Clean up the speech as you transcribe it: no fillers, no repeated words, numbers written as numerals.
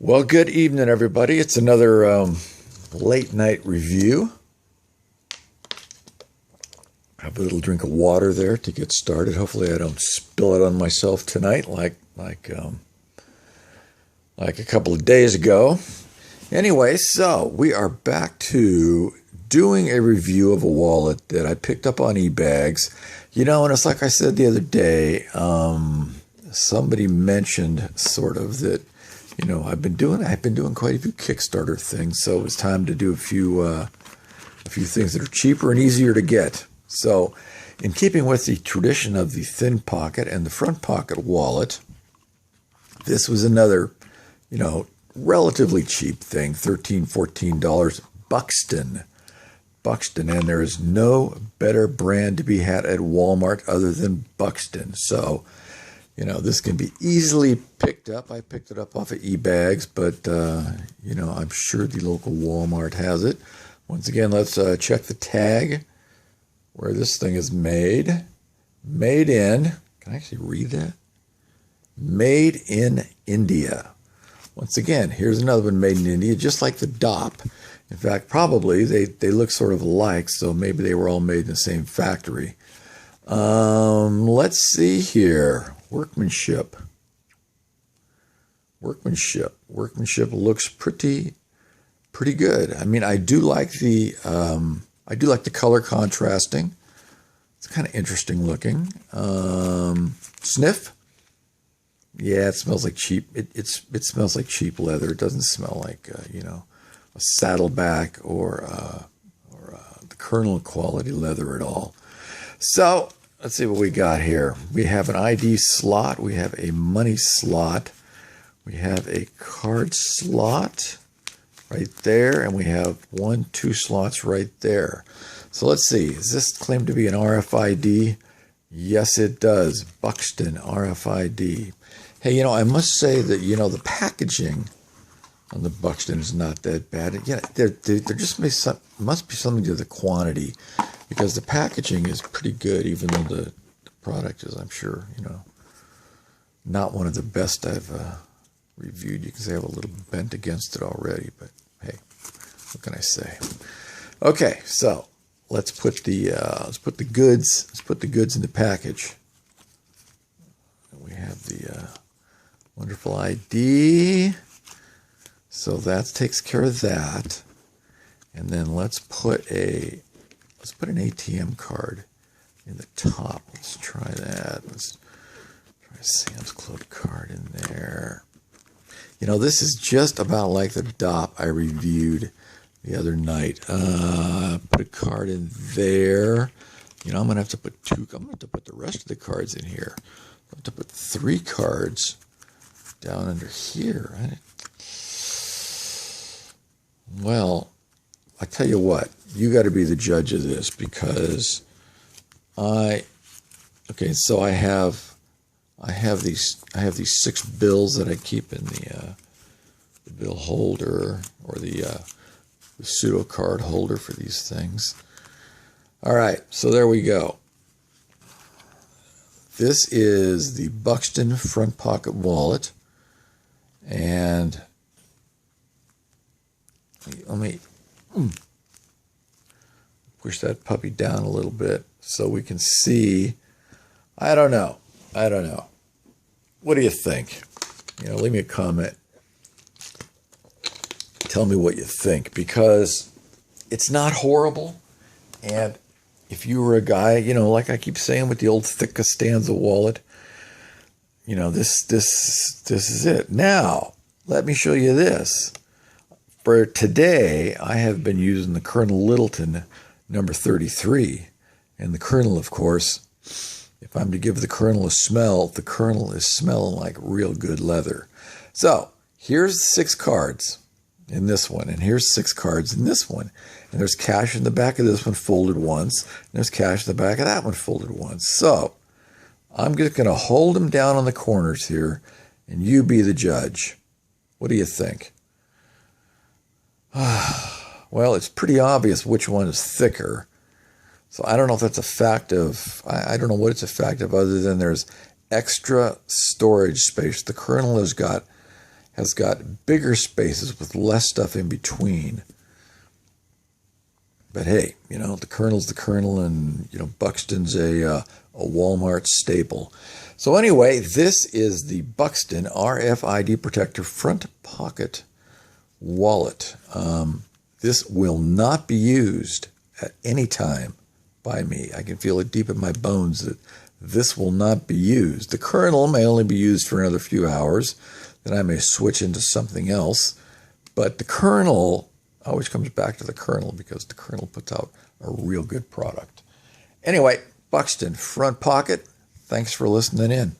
Well, good evening, everybody. It's another late night review. Have a little drink of water there to get started. Hopefully, I don't spill it on myself tonight, like a couple of days ago. Anyway, so we are back to doing a review of a wallet that I picked up on eBags. You know, and it's like I said the other day. Somebody mentioned sort of that. You know, I've been doing quite a few Kickstarter things, so it was time to do a few things that are cheaper and easier to get. So, in keeping with the tradition of the thin pocket and the front pocket wallet, this was another, relatively cheap thing, $13, $14, Buxton, and there is no better brand to be had at Walmart other than Buxton. So, this can be easily picked up. I picked it up off of eBags, but, I'm sure the local Walmart has it. Once again, let's check the tag where this thing is made. Made in, can I actually read that? Made in India. Once again, here's another one made in India, just like the DOP. In fact, probably they look sort of alike, so maybe they were all made in the same factory. Let's see here. Workmanship looks pretty good. I mean, I do like the color contrasting. It's kind of interesting looking. Sniff. Yeah, it smells like cheap. It smells like cheap leather. It doesn't smell like a saddleback or the kernel quality leather at all. So let's see what we got here. We have an ID slot. We have a money slot. We have a card slot right there. And we have 2 slots right there. So let's see. Does this claim to be an RFID? Yes, it does. Buxton RFID. Hey, I must say that, the packaging on the Buxton is not that bad. Yeah, there just must be something to the quantity, because the packaging is pretty good, even though the product is, I'm sure, not one of the best I've reviewed. You can say I have a little bent against it already, but hey, what can I say? Okay, so let's put the goods in the package. We have the wonderful ID. So that takes care of that. And then let's put an ATM card in the top. Let's try that. Let's try a Sam's Club card in there. This is just about like the DOP I reviewed the other night. Put a card in there. I'm going to have to put 2. I'm going to have to put the rest of the cards in here. I have to put 3 cards down under here. Well, I tell you what, you got to be the judge of this, because so I have these 6 bills that I keep in the bill holder, or the pseudo card holder for these things. All right, so there we go. This is the Buxton front pocket wallet, and let me push that puppy down a little bit so we can see. I don't know. What do you think? Leave me a comment. Tell me what you think, because it's not horrible. And if you were a guy, like I keep saying with the old thick Costanza wallet, this is it. Now, let me show you this. For today, I have been using the Colonel Littleton number 33. And the Colonel, of course, if I'm to give the Colonel a smell, the Colonel is smelling like real good leather. So here's 6 cards in this one, and here's 6 cards in this one. And there's cash in the back of this one folded once, and there's cash in the back of that one folded once. So I'm just going to hold them down on the corners here, and you be the judge. What do you think? Well, it's pretty obvious which one is thicker. So I don't know if that's a fact of, I don't know what it's a fact of, other than there's extra storage space. The Colonel has got has got bigger spaces with less stuff in between. But hey, the Colonel's the Colonel, and Buxton's a Walmart staple. So anyway, this is the Buxton RFID Protector front pocket wallet. This will not be used at any time by me. I can feel it deep in my bones that this will not be used. The Colonel may only be used for another few hours. Then I may switch into something else. But the Colonel always comes back to the Colonel because the Colonel puts out a real good product. Anyway, Buxton front pocket. Thanks for listening in.